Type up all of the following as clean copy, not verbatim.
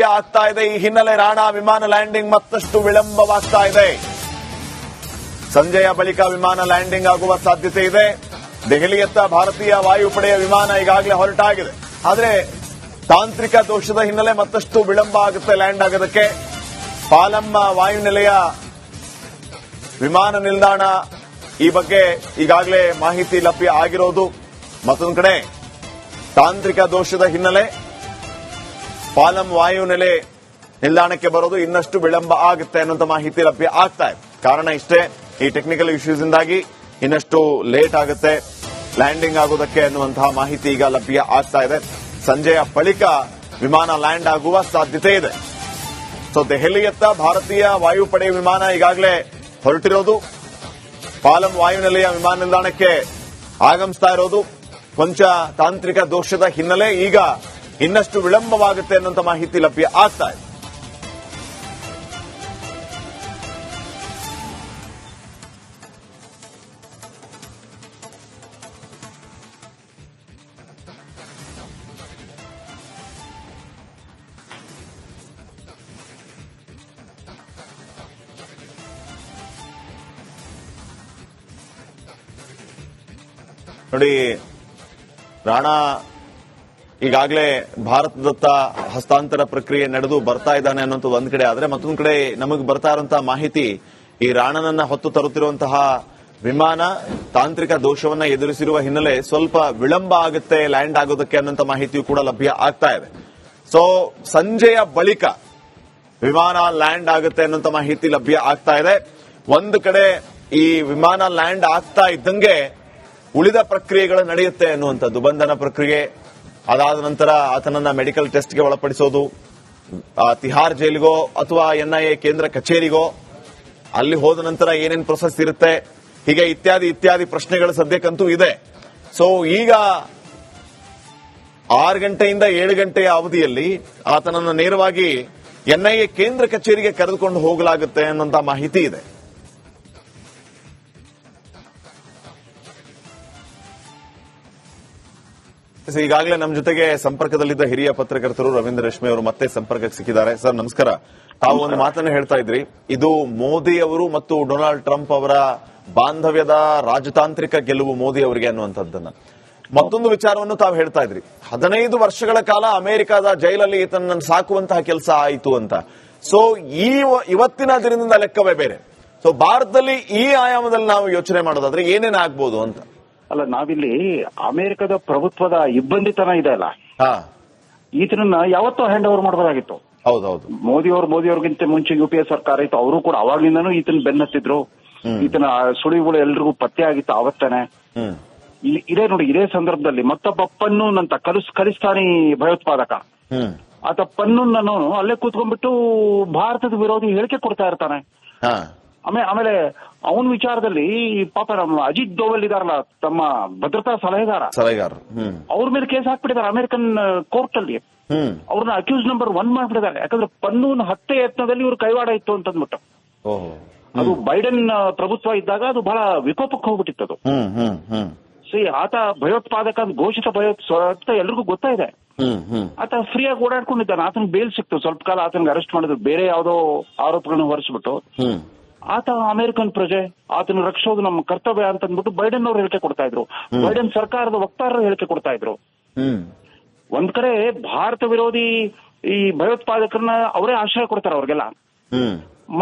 ಆಗ್ತಾ ಇದೆ. ಈ ಹಿನ್ನೆಲೆ ರಾಣಾ ವಿಮಾನ ಲ್ಯಾಂಡಿಂಗ್ ಮತ್ತಷ್ಟು ವಿಳಂಬವಾಗ್ತಾ ಇದೆ. ಸಂಜೆಯ ಬಳಿಕ ವಿಮಾನ ಲ್ಯಾಂಡಿಂಗ್ ಆಗುವ ಸಾಧ್ಯತೆ ಇದೆ. ದೆಹಲಿಯತ್ತ ಭಾರತೀಯ ವಾಯುಪಡೆಯ ವಿಮಾನ ಈಗಾಗಲೇ ಹೊರಟಾಗಿದೆ. ಆದರೆ ತಾಂತ್ರಿಕ ದೋಷದ ಹಿನ್ನೆಲೆ ಮತ್ತಷ್ಟು ವಿಳಂಬ ಆಗುತ್ತೆ ಲ್ಯಾಂಡ್ ಆಗೋದಕ್ಕೆ. ಪಾಲಂ ವಾಯುನೆಲೆಯ ವಿಮಾನ ನಿಲ್ದಾಣ ಈ ಬಗ್ಗೆ ಈಗಾಗಲೇ ಮಾಹಿತಿ ಲಭ್ಯ ಆಗಿರೋದು. ಮತ್ತೊಂದು ಕಡೆ ತಾಂತ್ರಿಕ ದೋಷದ ಹಿನ್ನೆಲೆ ಪಾಲಂ ವಾಯುನೆಲೆ ನಿಲ್ದಾಣಕ್ಕೆ ಬರೋದು ಇನ್ನಷ್ಟು ವಿಳಂಬ ಆಗುತ್ತೆ ಅನ್ನುವಂಥ ಮಾಹಿತಿ ಲಭ್ಯ ಆಗ್ತಾ ಇದೆ. ಕಾರಣ ಇಷ್ಟೇ, ಈ ಟೆಕ್ನಿಕಲ್ ಇಶ್ಯೂಸ್ ಇಂದಾಗಿ ಇನ್ನಷ್ಟು ಲೇಟ್ ಆಗುತ್ತೆ ಲ್ಯಾಂಡಿಂಗ್ ಆಗೋದಕ್ಕೆ ಅನ್ನುವಂತಹ ಮಾಹಿತಿ ಈಗ ಲಭ್ಯ ಆಗ್ತಾ ಇದೆ. ಸಂಜೆಯ ಬಳಿಕ ವಿಮಾನ ಲ್ಯಾಂಡ್ ಆಗುವ ಸಾಧ್ಯತೆ ಇದೆ. ಸೊ ದೆಹಲಿಯತ್ತ ಭಾರತೀಯ ವಾಯುಪಡೆ ವಿಮಾನ ಈಗಾಗಲೇ ಹೊರಟಿರೋದು. ಪಾಲಂ ವಾಯುನೆಲೆಯ ವಿಮಾನ ನಿಲ್ದಾಣಕ್ಕೆ ಆಗಮಿಸ್ತಾ ಇರೋದು. ಕೊಂಚ ತಾಂತ್ರಿಕ ದೋಷದ ಹಿನ್ನೆಲೆ ಈಗ ಇನ್ನಷ್ಟು ವಿಳಂಬವಾಗುತ್ತೆ ಅನ್ನುವಂಥ ಮಾಹಿತಿ ಲಭ್ಯ ಆಗ್ತಾ ಇದೆ. ನೋಡಿ, ರಾಣಾ ಈಗಾಗಲೇ ಭಾರತದತ್ತ ಹಸ್ತಾಂತರ ಪ್ರಕ್ರಿಯೆ ನಡೆದು ಬರ್ತಾ ಇದ್ದಾನೆ ಅನ್ನೋಂಥದ್ದು ಒಂದ್ ಕಡೆ ಆದ್ರೆ, ಮತ್ತೊಂದು ಕಡೆ ನಮಗೆ ಬರ್ತಾ ಇರುವಂತಹ ಮಾಹಿತಿ ಈ ರಾಣನನ್ನ ಹೊತ್ತು ತರುತ್ತಿರುವಂತಹ ವಿಮಾನ ತಾಂತ್ರಿಕ ದೋಷವನ್ನ ಎದುರಿಸಿರುವ ಹಿನ್ನೆಲೆ ಸ್ವಲ್ಪ ವಿಳಂಬ ಆಗುತ್ತೆ ಲ್ಯಾಂಡ್ ಆಗೋದಕ್ಕೆ ಅನ್ನೋಂಥ ಮಾಹಿತಿಯೂ ಕೂಡ ಲಭ್ಯ ಆಗ್ತಾ ಇದೆ. ಸೊ ಸಂಜೆಯ ಬಳಿಕ ವಿಮಾನ ಲ್ಯಾಂಡ್ ಆಗುತ್ತೆ ಅನ್ನೋಂಥ ಮಾಹಿತಿ ಲಭ್ಯ ಆಗ್ತಾ ಇದೆ. ಒಂದು ಕಡೆ ಈ ವಿಮಾನ ಲ್ಯಾಂಡ್ ಆಗ್ತಾ ಇದ್ದಂಗೆ ಉಳಿದ ಪ್ರಕ್ರಿಯೆಗಳು ನಡೆಯುತ್ತೆ ಅನ್ನುವಂಥದ್ದು. ಬಂಧನ ಪ್ರಕ್ರಿಯೆ, ಅದಾದ ನಂತರ ಆತನನ್ನ ಮೆಡಿಕಲ್ ಟೆಸ್ಟ್ಗೆ ಒಳಪಡಿಸೋದು, ತಿಹಾರ್ ಜೈಲಿಗೋ ಅಥವಾ ಎನ್ಐಎ ಕೇಂದ್ರ ಕಚೇರಿಗೋ ಅಲ್ಲಿ ಹೋದ ನಂತರ ಏನೇನು ಪ್ರೊಸೆಸ್ ಇರುತ್ತೆ, ಹೀಗೆ ಇತ್ಯಾದಿ ಇತ್ಯಾದಿ ಪ್ರಶ್ನೆಗಳು ಸದ್ಯಕ್ಕಂತೂ ಇದೆ. ಸೊ ಈಗ 6 ಗಂಟೆಯಿಂದ 7 ಗಂಟೆಯ ಅವಧಿಯಲ್ಲಿ ಆತನನ್ನ ನೇರವಾಗಿ ಎನ್ಐಎ ಕೇಂದ್ರ ಕಚೇರಿಗೆ ಕರೆದುಕೊಂಡು ಹೋಗಲಾಗುತ್ತೆ ಅನ್ನುವಂತ ಮಾಹಿತಿ ಇದೆ. ಈಗಾಗಲೇ ನಮ್ಮ ಜೊತೆಗೆ ಸಂಪರ್ಕದಲ್ಲಿದ್ದ ಹಿರಿಯ ಪತ್ರಕರ್ತರು ರವೀಂದ್ರ ರೇಷ್ಮೆ ಅವರು ಮತ್ತೆ ಸಂಪರ್ಕಕ್ಕೆ ಸಿಕ್ಕಿದ್ದಾರೆ. ಸರ್ ನಮಸ್ಕಾರ. ತಾವು ಒಂದು ಮಾತನ್ನು ಹೇಳ್ತಾ ಇದ್ರಿ, ಇದು ಮೋದಿ ಅವರು ಮತ್ತು ಡೊನಾಲ್ಡ್ ಟ್ರಂಪ್ ಅವರ ಬಾಂಧವ್ಯದ ರಾಜತಾಂತ್ರಿಕ ಗೆಲುವು ಮೋದಿ ಅವರಿಗೆ ಅನ್ನುವಂಥದ್ದನ್ನ. ಮತ್ತೊಂದು ವಿಚಾರವನ್ನು ತಾವು ಹೇಳ್ತಾ ಇದ್ರಿ, 15 ವರ್ಷಗಳ ಕಾಲ ಅಮೆರಿಕದ ಜೈಲಲ್ಲಿ ಈತನನ್ನು ಸಾಕುವಂತಹ ಕೆಲಸ ಆಯಿತು ಅಂತ. ಸೊ ಇವತ್ತಿನ ದಿನದಿಂದ ಲೆಕ್ಕವೇ ಬೇರೆ. ಸೊ ಭಾರತದಲ್ಲಿ ಈ ಆಯಾಮದಲ್ಲಿ ನಾವು ಯೋಚನೆ ಮಾಡೋದಾದ್ರೆ ಏನೇನಾಗಬಹುದು ಅಂತ. ಅಲ್ಲ, ನಾವಿಲ್ಲಿ ಅಮೆರಿಕದ ಪ್ರಭುತ್ವದ ಇಬ್ಬಂದಿತನ ಇದೆ ಅಲ್ಲ, ಈತನನ್ನ ಯಾವತ್ತೂ ಹ್ಯಾಂಡ್ ಓವರ್ ಮಾಡಬಹುದಾಗಿತ್ತು. ಹೌದೌದು. ಮೋದಿ ಅವ್ರಿಗಿಂತ ಮುಂಚೆ ಯುಪಿಎ ಸರ್ಕಾರ ಇತ್ತು, ಅವರು ಕೂಡ ಅವಾಗ್ಲಿಂದನೂ ಈತನ ಬೆನ್ನತ್ತಿದ್ರು. ಈತನ ಸುಳಿವುಗಳು ಎಲ್ರಿಗೂ ಪತ್ತೆ ಆಗಿತ್ತು ಆವತ್ತೇನೆ. ಇದೇ ನೋಡಿ, ಇದೇ ಸಂದರ್ಭದಲ್ಲಿ ಮತ್ತೊಬ್ಬ ಪನ್ನೂನ್ ಅಂತ ಖಲಿಸ್ತಾನಿ ಭಯೋತ್ಪಾದಕ, ಆತ ಪನ್ನೂನ್ನನು ಅಲ್ಲೇ ಕೂತ್ಕೊಂಡ್ಬಿಟ್ಟು ಭಾರತದ ವಿರೋಧಿ ಹೇಳಿಕೆ ಕೊಡ್ತಾ ಇರ್ತಾನೆ. ಆಮೇಲೆ ಅವನ ವಿಚಾರದಲ್ಲಿ ಪಾಪ ನಮ್ಮ ಅಜಿತ್ ದೋವಲ್ ಇದಾರಲ್ಲ, ತಮ್ಮ ಭದ್ರತಾ ಸಲಹೆಗಾರ, ಅವ್ರ ಮೇಲೆ ಕೇಸ್ ಹಾಕ್ಬಿಟ್ಟಿದ್ದಾರೆ ಅಮೆರಿಕನ್ ಕೋರ್ಟ್ ಅಲ್ಲಿ. ಅವ್ರನ್ನ ಅಕ್ಯೂಸ್ ನಂಬರ್ 1 ಮಾಡ್ಬಿಟ್ಟಿದ್ದಾರೆ. ಯಾಕಂದ್ರೆ ಪನ್ನೂನ್ ಹತ್ಯೆ ಯತ್ನದಲ್ಲಿ ಇವ್ರ ಕೈವಾಡ ಇತ್ತು ಅಂತಂದ್ಬಿಟ್ಟು. ಅದು ಬೈಡೆನ್ ಪ್ರಭುತ್ವ ಇದ್ದಾಗ ಅದು ಬಹಳ ವಿಕೋಪಕ್ಕೆ ಹೋಗ್ಬಿಟ್ಟಿತ್ತು ಅದು. ಆತ ಭಯೋತ್ಪಾದಕ ಘೋಷಿತ ಭಯೋತ್ಪಾದಕ ಎಲ್ರಿಗೂ ಗೊತ್ತಾ ಇದೆ. ಆತ ಫ್ರೀಯಾಗಿ ಓಡಾಡ್ಕೊಂಡಿದ್ದಾನೆ. ಆತನ ಬೇಲ್ ಸಿಕ್ತು, ಸ್ವಲ್ಪ ಕಾಲ ಆತನಿಗೆ ಅರೆಸ್ಟ್ ಮಾಡಿದ್ರು ಬೇರೆ ಯಾವುದೋ ಆರೋಪಗಳನ್ನು ಹೊರಿಸ್ಬಿಟ್ಟು. ಆತ ಅಮೆರಿಕನ್ ಪ್ರಜೆ, ಆತನ ರಕ್ಷೋದು ನಮ್ಮ ಕರ್ತವ್ಯ ಅಂತ ಅಂದ್ಬಿಟ್ಟು ಬೈಡೆನ್ ಅವರು ಹೇಳಿಕೆ ಕೊಡ್ತಾ ಇದ್ರು. ಬೈಡೆನ್ ಸರ್ಕಾರದ ವಕ್ತಾರರು ಹೇಳಿಕೆ ಕೊಡ್ತಾ ಇದ್ರು. ಒಂದ್ ಕಡೆ ಭಾರತ ವಿರೋಧಿ ಈ ಭಯೋತ್ಪಾದಕರನ್ನ ಅವರೇ ಆಶ್ರಯ ಕೊಡ್ತಾರೆ ಅವ್ರಿಗೆಲ್ಲ.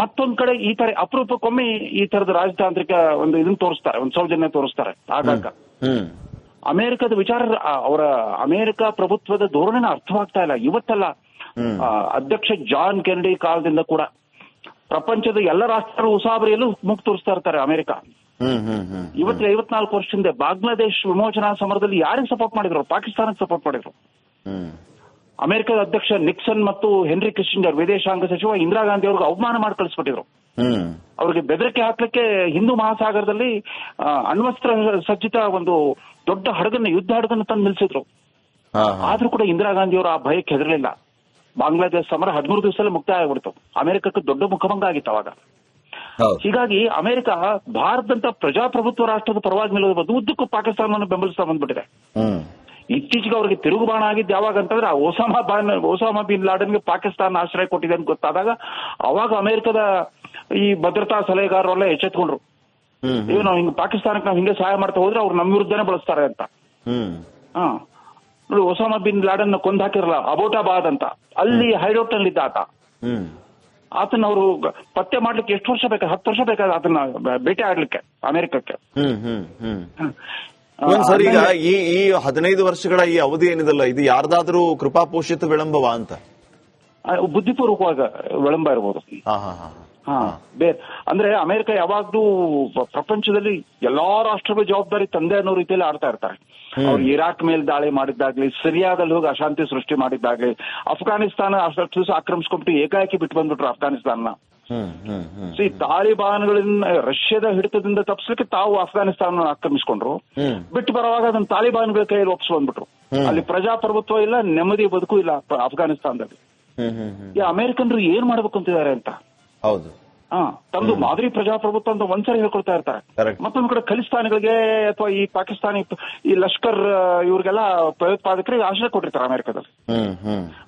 ಮತ್ತೊಂದ್ ಕಡೆ ಈ ತರ ಅಪರೂಪಕ್ಕೊಮ್ಮೆ ಈ ತರದ ರಾಜತಾಂತ್ರಿಕ ಒಂದು ಇದನ್ನ ತೋರಿಸ್ತಾರೆ, ಒಂದು ಸೌಜನ್ಯ ತೋರಿಸ್ತಾರೆ ಆಗಾಗ. ಅಮೆರಿಕದ ವಿಚಾರ, ಅವರ ಅಮೆರಿಕ ಪ್ರಭುತ್ವದ ಧೋರಣೆನ ಅರ್ಥವಾಗ್ತಾ ಇಲ್ಲ. ಇವತ್ತಲ್ಲ, ಅಧ್ಯಕ್ಷ ಜಾನ್ ಕೆನಡಿ ಕಾಲದಿಂದ ಕೂಡ ಪ್ರಪಂಚದ ಎಲ್ಲ ರಾಷ್ಟ್ರಗಳು ಉಸಾಬರಿಯಲ್ಲೂ ಮುಖ ತೋರಿಸ್ತಾ ಇರ್ತಾರೆ ಅಮೆರಿಕ. 54 ವರ್ಷದಿಂದ ಬಾಂಗ್ಲಾದೇಶ್ ವಿಮೋಚನಾ ಸಮರದಲ್ಲಿ ಯಾರಿಗೆ ಸಪೋರ್ಟ್ ಮಾಡಿದ್ರು? ಪಾಕಿಸ್ತಾನಕ್ಕೆ ಸಪೋರ್ಟ್ ಮಾಡಿದ್ರು. ಅಮೆರಿಕದ ಅಧ್ಯಕ್ಷ ನಿಕ್ಸನ್ ಮತ್ತು ಹೆನ್ರಿ ಕಿಸ್ಸಿಂಜರ್, ವಿದೇಶಾಂಗ ಸಚಿವ ಇಂದಿರಾ ಗಾಂಧಿ ಅವ್ರಿಗೆ ಅವಮಾನ ಮಾಡಿ ಕಳಿಸ್ಬಿಟ್ಟಿದ್ರು. ಅವ್ರಿಗೆ ಬೆದರಿಕೆ ಹಾಕ್ಲಿಕ್ಕೆ ಹಿಂದೂ ಮಹಾಸಾಗರದಲ್ಲಿ ಅಣ್ವಸ್ತ್ರ ಸಜ್ಜಿತ ಒಂದು ದೊಡ್ಡ ಹಡಗನ್ನ, ಯುದ್ಧ ಹಡಗನ್ನು ತಂದು ನಿಲ್ಲಿಸಿದ್ರು. ಆದ್ರೂ ಕೂಡ ಇಂದಿರಾ ಗಾಂಧಿ ಅವರು ಆ ಭಯಕ್ಕೆ ಹೆದರಲಿಲ್ಲ. ಬಾಂಗ್ಲಾದೇಶ ಸಮರ 13 ದಿವಸದಲ್ಲಿ ಮುಕ್ತಾಯ ಆಗ್ಬಿಡ್ತು. ಅಮೆರಿಕಕ್ಕೆ ದೊಡ್ಡ ಮುಖಭಂಗ ಆಗಿತ್ತು ಅವಾಗ. ಹೀಗಾಗಿ ಅಮೆರಿಕ ಭಾರತದಂತ ಪ್ರಜಾಪ್ರಭುತ್ವ ರಾಷ್ಟ್ರದ ಪರವಾಗಿ ನಿಲ್ಲೋದು ಉದ್ದಕ್ಕೂ ಪಾಕಿಸ್ತಾನವನ್ನು ಬೆಂಬಲಿಸ್ತಾ ಬಂದ್ಬಿಟ್ಟಿದೆ. ಇತ್ತೀಚೆಗೆ ಅವ್ರಿಗೆ ತಿರುಗುಬಾಣ ಆಗಿದ್ದು ಯಾವಾಗ ಅಂತಂದ್ರೆ ಆ ಒಸಾಮಾ ಬಿನ್ ಲಾಡೆನ್ಗೆ ಪಾಕಿಸ್ತಾನ ಆಶ್ರಯ ಕೊಟ್ಟಿದೆ ಅಂತ ಗೊತ್ತಾದಾಗ ಅವಾಗ ಅಮೆರಿಕದ ಈ ಭದ್ರತಾ ಸಲಹೆಗಾರರೆಲ್ಲ ಎಚ್ಚೆತ್ಕೊಂಡ್ರು. ನಾವು ಹಿಂಗೆ ಪಾಕಿಸ್ತಾನಕ್ಕೆ ನಾವು ಹಿಂಗೆ ಸಹಾಯ ಮಾಡ್ತಾ ಹೋದ್ರೆ ಅವ್ರು ನಮ್ಮ ವಿರುದ್ಧನೇ ಬಳಸ್ತಾರೆ ಅಂತ. ನೋಡಿ, ಒಸಾಮಾ ಬಿನ್ ಲಾಡೆನ್ ಕೊಂದು ಹಾಕಿರಲ್ಲ ಅಬೋಟಾಬಾದ್ ಅಂತ, ಅಲ್ಲಿ ಹೈಡೌಟ್ ನಲ್ಲಿ ಇದ್ದ ಆತ. ಆತನ ಅವರು ಪತ್ತೆ ಮಾಡ್ಲಿಕ್ಕೆ ಎಷ್ಟು ವರ್ಷ ಬೇಕಾದ 10 ವರ್ಷ ಬೇಕಾದ ಅದನ್ನ ಭೇಟಿ ಆಡ್ಲಿಕ್ಕೆ ಅಮೆರಿಕಕ್ಕೆ. ಸರ್, ಈಗ ಈ 15 ವರ್ಷಗಳ ಈ ಅವಧಿ ಏನಿದಲ್ಲ, ಇದು ಯಾರ್ದಾದ್ರೂ ಕೃಪಾಪೋಷಿತ ವಿಳಂಬವಾ ಅಂತ? ಬುದ್ಧಿಪೂರ್ವಕವಾಗಿ ವಿಳಂಬ ಇರ್ಬೋದು. ಬೇರೆ ಅಂದ್ರೆ ಅಮೆರಿಕ ಯಾವಾಗ್ಲೂ ಪ್ರಪಂಚದಲ್ಲಿ ಎಲ್ಲಾ ರಾಷ್ಟ್ರಗಳ ಜವಾಬ್ದಾರಿ ತಂದೆ ಅನ್ನೋ ರೀತಿಯಲ್ಲಿ ಆಡ್ತಾ ಇರ್ತಾರೆ. ಅವ್ರು ಇರಾಕ್ ಮೇಲೆ ದಾಳಿ ಮಾಡಿದ್ದಾಗ್ಲಿ, ಸಿರಿಯಾದಲ್ಲಿ ಹೋಗಿ ಅಶಾಂತಿ ಸೃಷ್ಟಿ ಮಾಡಿದ್ದಾಗ್ಲಿ, ಅಫ್ಘಾನಿಸ್ತಾನ ಅಷ್ಟು ದಿವಸ ಆಕ್ರಮಿಸ್ಕೊಂಡ್ಬಿಟ್ಟು ಏಕಾಏಕಿ ಬಿಟ್ಟು ಬಂದ್ಬಿಟ್ರು ಅಫ್ಘಾನಿಸ್ತಾನ. ಈ ತಾಲಿಬಾನ್ಗಳಿಂದ ರಷ್ಯಾದ ಹಿಡಿತದಿಂದ ತಪ್ಪಿಸ್ಲಿಕ್ಕೆ ತಾವು ಅಫ್ಘಾನಿಸ್ತಾನ ಆಕ್ರಮಿಸ್ಕೊಂಡ್ರು. ಬಿಟ್ಟು ಬರುವಾಗ ಅದನ್ನ ತಾಲಿಬಾನ್ಗಳ ಕೈಯಲ್ಲಿ ಒಪ್ಪಿಸಿ ಬಂದ್ಬಿಟ್ರು. ಅಲ್ಲಿ ಪ್ರಜಾಪ್ರಭುತ್ವ ಇಲ್ಲ, ನೆಮ್ಮದಿ ಬದುಕು ಇಲ್ಲ ಅಫ್ಘಾನಿಸ್ತಾನದಲ್ಲಿ. ಈ ಅಮೆರಿಕನ್ರು ಏನ್ ಮಾಡ್ಬೇಕು ಅಂತಿದ್ದಾರೆ ಅಂತ. ಹೌದು, ತಮ್ದು ಮಾದರಿ ಪ್ರಜಾಪ್ರಭುತ್ವ ಅಂತ ಒಂದ್ಸರಿ ಹೇಳ್ಕೊಳ್ತಾ ಇರ್ತಾರೆ. ಮತ್ತೊಂದ್ ಕಡೆ ಖಲಿಸ್ತಾನಿಗಳಿಗೆ ಅಥವಾ ಈ ಪಾಕಿಸ್ತಾನಿ ಈ ಲಷ್ಕರ್ ಇವ್ರಿಗೆಲ್ಲ ಭಯೋತ್ಪಾದಕರಿಗೆ ಆಶ್ರಯ ಕೊಟ್ಟಿರ್ತಾರೆ ಅಮೆರಿಕದಲ್ಲಿ.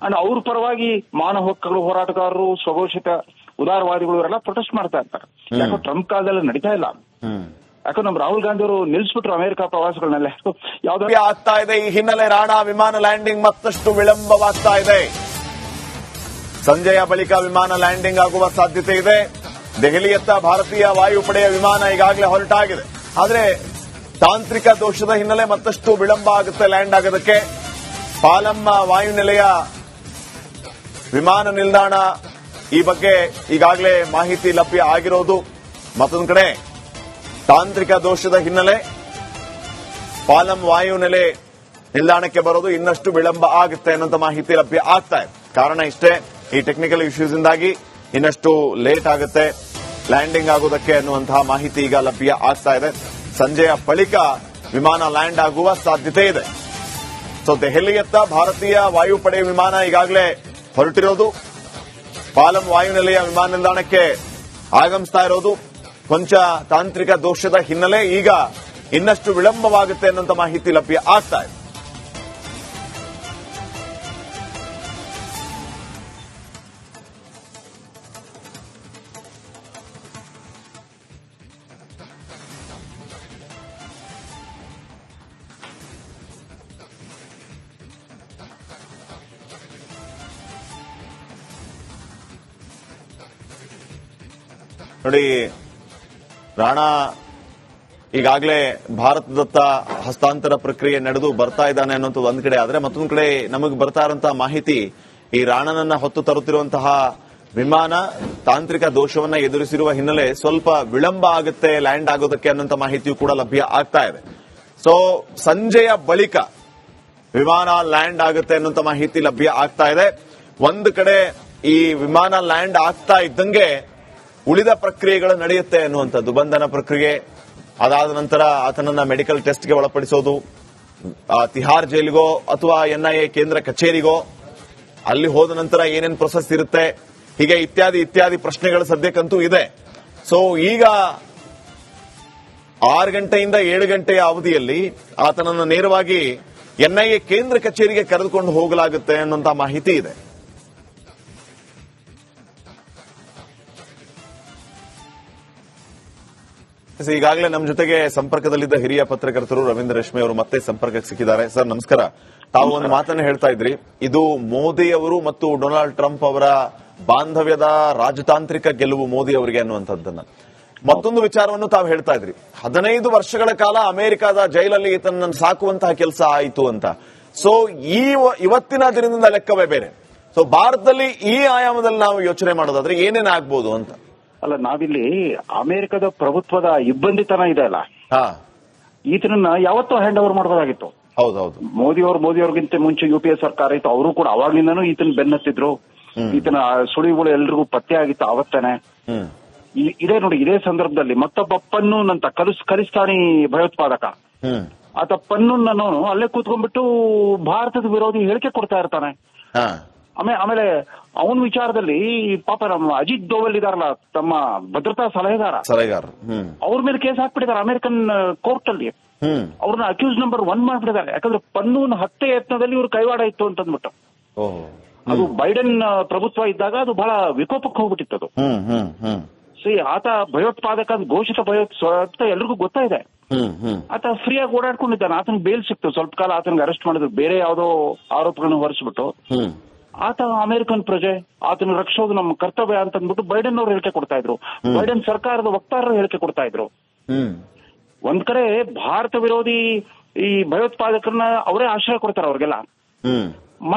ಅಂಡ್ ಅವ್ರ ಪರವಾಗಿ ಮಾನವ ಹಕ್ಕುಗಳು ಹೋರಾಟಗಾರರು, ಸ್ವಘೋಷಿತ ಉದಾರವಾದಿಗಳು ಇವರೆಲ್ಲ ಪ್ರೊಟೆಸ್ಟ್ ಮಾಡ್ತಾ ಇರ್ತಾರೆ. ಯಾಕೋ ಟ್ರಂಪ್ ಕಾಲದಲ್ಲಿ ನಡೀತಾ ಇಲ್ಲ. ಯಾಕೋ ನಮ್ ರಾಹುಲ್ ಗಾಂಧಿ ಅವರು ನಿಲ್ಲಿಸ್ಬಿಟ್ರು ಅಮೆರಿಕ ಪ್ರವಾಸಗಳನ್ನೆಲ್ಲ. ಯಾವ್ದು ಆಗ್ತಾ ಇದೆ ಈ ಹಿನ್ನೆಲೆ ರಾಣಾ ವಿಮಾನ ಲ್ಯಾಂಡಿಂಗ್ ಮತ್ತಷ್ಟು ವಿಳಂಬವಾಗ್ತಾ ಇದೆ. ಸಂಜೆಯ ಬಳಿಕ ವಿಮಾನ ಲ್ಯಾಂಡಿಂಗ್ ಆಗುವ ಸಾಧ್ಯತೆ ಇದೆ. ದೆಹಲಿಯತ್ತ ಭಾರತೀಯ ವಾಯುಪಡೆಯ ವಿಮಾನ ಈಗಾಗಲೇ ಹೊರಟಾಗಿದೆ. ಆದರೆ ತಾಂತ್ರಿಕ ದೋಷದ ಹಿನ್ನೆಲೆ ಮತ್ತಷ್ಟು ವಿಳಂಬ ಆಗುತ್ತೆ ಲ್ಯಾಂಡ್ ಆಗೋದಕ್ಕೆ. ಪಾಲಂ ವಾಯುನೆಲೆಯ ವಿಮಾನ ನಿಲ್ದಾಣ ಈ ಬಗ್ಗೆ ಈಗಾಗಲೇ ಮಾಹಿತಿ ಲಭ್ಯ ಆಗಿರೋದು. ಮತ್ತೊಂದು ಕಡೆ ತಾಂತ್ರಿಕ ದೋಷದ ಹಿನ್ನೆಲೆ ಪಾಲಂ ವಾಯುನೆಲೆ ನಿಲ್ದಾಣಕ್ಕೆ ಬರೋದು ಇನ್ನಷ್ಟು ವಿಳಂಬ ಆಗುತ್ತೆ ಅನ್ನೋಂಥ ಮಾಹಿತಿ ಲಭ್ಯ ಆಗ್ತಾ ಇದೆ. ಕಾರಣ ಇಷ್ಟೇ, ಈ ಟೆಕ್ನಿಕಲ್ ಇಶ್ಯೂಸ್ ಇಂದಾಗಿ ಇನ್ನಷ್ಟು ಲೇಟ್ ಆಗುತ್ತೆ ಲ್ಯಾಂಡಿಂಗ್ ಆಗೋದಕ್ಕೆ ಅನ್ನುವಂತಹ ಮಾಹಿತಿ ಈಗ ಲಭ್ಯ ಆಗ್ತಾ ಇದೆ. ಸಂಜೆಯ ಬಳಿಕ ವಿಮಾನ ಲ್ಯಾಂಡ್ ಆಗುವ ಸಾಧ್ಯತೆ ಇದೆ. ಸೊ ದೆಹಲಿಯತ್ತ ಭಾರತೀಯ ವಾಯುಪಡೆ ವಿಮಾನ ಈಗಾಗಲೇ ಹೊರಟಿರೋದು, ಪಾಲಂ ವಾಯುನೆಲೆಯ ವಿಮಾನ ನಿಲ್ದಾಣಕ್ಕೆ ಆಗಮಿಸ್ತಾ ಇರೋದು. ಕೊಂಚ ತಾಂತ್ರಿಕ ದೋಷದ ಹಿನ್ನೆಲೆ ಈಗ ಇನ್ನಷ್ಟು ವಿಳಂಬವಾಗುತ್ತೆ ಅನ್ನುವಂಥ ಮಾಹಿತಿ ಲಭ್ಯ ಆಗ್ತಾ ಇದೆ. ನೋಡಿ, ರಾಣಾ ಈಗಾಗಲೇ ಭಾರತದತ್ತ ಹಸ್ತಾಂತರ ಪ್ರಕ್ರಿಯೆ ನಡೆದು ಬರ್ತಾ ಇದ್ದಾನೆ ಅನ್ನೋದು ಒಂದ್ ಕಡೆ ಆದ್ರೆ, ಮತ್ತೊಂದು ಕಡೆ ನಮಗೆ ಬರ್ತಾ ಇರುವಂತಹ ಮಾಹಿತಿ ಈ ರಾಣನನ್ನ ಹೊತ್ತು ತರುತ್ತಿರುವಂತಹ ವಿಮಾನ ತಾಂತ್ರಿಕ ದೋಷವನ್ನ ಎದುರಿಸಿರುವ ಹಿನ್ನೆಲೆ ಸ್ವಲ್ಪ ವಿಳಂಬ ಆಗುತ್ತೆ ಲ್ಯಾಂಡ್ ಆಗೋದಕ್ಕೆ ಅನ್ನೋಂಥ ಮಾಹಿತಿಯೂ ಕೂಡ ಲಭ್ಯ ಆಗ್ತಾ ಇದೆ. ಸೊ ಸಂಜೆಯ ಬಳಿಕ ವಿಮಾನ ಲ್ಯಾಂಡ್ ಆಗುತ್ತೆ ಅನ್ನೋಂಥ ಮಾಹಿತಿ ಲಭ್ಯ ಆಗ್ತಾ ಇದೆ. ಒಂದು ಕಡೆ ಈ ವಿಮಾನ ಲ್ಯಾಂಡ್ ಆಗ್ತಾ ಇದ್ದಂಗೆ ಉಳಿದ ಪ್ರಕ್ರಿಯೆಗಳು ನಡೆಯುತ್ತೆ ಅನ್ನುವಂಥದ್ದು. ಬಂಧನ ಪ್ರಕ್ರಿಯೆ, ಅದಾದ ನಂತರ ಆತನನ್ನ ಮೆಡಿಕಲ್ ಟೆಸ್ಟ್ಗೆ ಒಳಪಡಿಸೋದು, ತಿಹಾರ್ ಜೈಲಿಗೋ ಅಥವಾ NIA ಕೇಂದ್ರ ಕಚೇರಿಗೋ, ಅಲ್ಲಿ ಹೋದ ನಂತರ ಏನೇನು ಪ್ರೊಸೆಸ್ ಇರುತ್ತೆ, ಹೀಗೆ ಇತ್ಯಾದಿ ಇತ್ಯಾದಿ ಪ್ರಶ್ನೆಗಳು ಸದ್ಯಕ್ಕಂತೂ ಇದೆ. ಸೊ ಈಗ 6 ಗಂಟೆಯಿಂದ 7 ಗಂಟೆಯ ಅವಧಿಯಲ್ಲಿ ಆತನನ್ನು ನೇರವಾಗಿ NIA ಕೇಂದ್ರ ಕಚೇರಿಗೆ ಕರೆದುಕೊಂಡು ಹೋಗಲಾಗುತ್ತೆ ಅನ್ನುವಂಥ ಮಾಹಿತಿ ಇದೆ. ಈಗಾಗಲೇ ನಮ್ಮ ಜೊತೆಗೆ ಸಂಪರ್ಕದಲ್ಲಿದ್ದ ಹಿರಿಯ ಪತ್ರಕರ್ತರು ರವೀಂದ್ರ ರೇಷ್ಮೆ ಅವರು ಮತ್ತೆ ಸಂಪರ್ಕಕ್ಕೆ ಸಿಕ್ಕಿದ್ದಾರೆ. ಸರ್ ನಮಸ್ಕಾರ. ತಾವು ಒಂದು ಮಾತನ್ನು ಹೇಳ್ತಾ ಇದ್ರಿ, ಇದು ಮೋದಿ ಅವರು ಮತ್ತು ಡೊನಾಲ್ಡ್ ಟ್ರಂಪ್ ಅವರ ಬಾಂಧವ್ಯದ ರಾಜತಾಂತ್ರಿಕ ಗೆಲುವು ಮೋದಿ ಅವರಿಗೆ ಅನ್ನುವಂಥದ್ದನ್ನ. ಮತ್ತೊಂದು ವಿಚಾರವನ್ನು ತಾವು ಹೇಳ್ತಾ ಇದ್ರಿ, 15 ವರ್ಷಗಳ ಕಾಲ ಅಮೆರಿಕದ ಜೈಲಲ್ಲಿ ಈತನನ್ನು ಸಾಕುವಂತಹ ಕೆಲಸ ಆಯಿತು ಅಂತ. ಸೊ ಇವತ್ತಿನ ದಿನದಿಂದ ಲೆಕ್ಕವೇ ಬೇರೆ. ಸೊ ಭಾರತದಲ್ಲಿ ಈ ಆಯಾಮದಲ್ಲಿ ನಾವು ಯೋಚನೆ ಮಾಡೋದಾದ್ರೆ ಏನೇನಾಗಬಹುದು ಅಂತ. ಅಲ್ಲ, ನಾವಿಲ್ಲಿ ಅಮೆರಿಕದ ಪ್ರಭುತ್ವದ ಇಬ್ಬಂದಿತನ ಇದೆ ಅಲ್ಲ, ಈತನನ್ನ ಯಾವತ್ತೂ ಹ್ಯಾಂಡ್ ಓವರ್ ಮಾಡಬಹುದಾಗಿತ್ತು. ಹೌದೌದು. ಮೋದಿ ಅವ್ರಿಗಿಂತ ಮುಂಚೆ UPA ಸರ್ಕಾರ ಇತ್ತು, ಅವರು ಕೂಡ ಅವಾಗ್ಲಿಂದನೂ ಈತನ ಬೆನ್ನತ್ತಿದ್ರು. ಈತನ ಸುಳಿವುಗಳು ಎಲ್ರಿಗೂ ಪತ್ತೆ ಆಗಿತ್ತು ಆವತ್ತೇನೆ. ಇದೇ ನೋಡಿ, ಇದೇ ಸಂದರ್ಭದಲ್ಲಿ ಮತ್ತೊಬ್ಬಪ್ಪನ್ನು ನಂತ ಖಲಿಸ್ತಾನಿ ಭಯೋತ್ಪಾದಕ ಆತ ಪನ್ನನ್ನು ಅಲ್ಲೇ ಕೂತ್ಕೊಂಡ್ಬಿಟ್ಟು ಭಾರತದ ವಿರೋಧಿ ಹೇಳಿಕೆ ಕೊಡ್ತಾ ಇರ್ತಾನೆ. ಆಮೇಲೆ ಅವನ ವಿಚಾರದಲ್ಲಿ ಪಾಪ ನಮ್ಮ ಅಜಿತ್ ದೋವಲ್ ಇದಾರಲ್ಲ, ತಮ್ಮ ಭದ್ರತಾ ಸಲಹೆಗಾರ, ಸಲಹೆಗಾರ, ಅವ್ರ ಮೇಲೆ ಕೇಸ್ ಹಾಕ್ಬಿಟ್ಟಿದ್ದಾರೆ ಅಮೆರಿಕನ್ ಕೋರ್ಟ್ ಅಲ್ಲಿ. ಅವ್ರನ್ನ ಅಕ್ಯೂಸ್ ನಂಬರ್ 1 ಮಾಡ್ಬಿಟ್ಟಿದ್ದಾರೆ. ಯಾಕಂದ್ರೆ ಪನ್ನೂನ್ ಹತ್ಯೆ ಯತ್ನದಲ್ಲಿ ಇವ್ರು ಕೈವಾಡ ಇತ್ತು ಅಂತ ಅಂದ್ಬಿಟ್ಟು. ಅದು ಬೈಡೆನ್ ಪ್ರಭುತ್ವ ಇದ್ದಾಗ ಅದು ಬಹಳ ವಿಕೋಪಕ್ಕೆ ಹೋಗ್ಬಿಟ್ಟಿತ್ತು ಅದು. ಆತ ಭಯೋತ್ಪಾದಕ ಘೋಷಿತ ಭಯೋತ್ಪಾದಕ ಎಲ್ರಿಗೂ ಗೊತ್ತಾ ಇದೆ. ಆತ ಫ್ರೀಯಾಗಿ ಓಡಾಡ್ಕೊಂಡಿದ್ದಾನೆ. ಆತನ ಬೇಲ್ ಸಿಕ್ತು, ಸ್ವಲ್ಪ ಕಾಲ ಆತನಿಗೆ ಅರೆಸ್ಟ್ ಮಾಡಿದ್ರು, ಬೇರೆ ಯಾವುದೋ ಆರೋಪಗಳನ್ನು ಹೊರಿಸ್ಬಿಟ್ಟು. ಆತ ಅಮೆರಿಕನ್ ಪ್ರಜೆ, ಆತನ ರಕ್ಷೋದು ನಮ್ಮ ಕರ್ತವ್ಯ ಅಂತ ಅಂದ್ಬಿಟ್ಟು ಬೈಡೆನ್ ಅವರು ಹೇಳಿಕೆ ಕೊಡ್ತಾ ಇದ್ರು. ಬೈಡೆನ್ ಸರ್ಕಾರದ ವಕ್ತಾರರು ಹೇಳಿಕೆ ಕೊಡ್ತಾ ಇದ್ರು. ಒಂದ್ ಕಡೆ ಭಾರತ ವಿರೋಧಿ ಈ ಭಯೋತ್ಪಾದಕರನ್ನ ಅವರೇ ಆಶ್ರಯ ಕೊಡ್ತಾರೆ ಅವ್ರಿಗೆಲ್ಲ.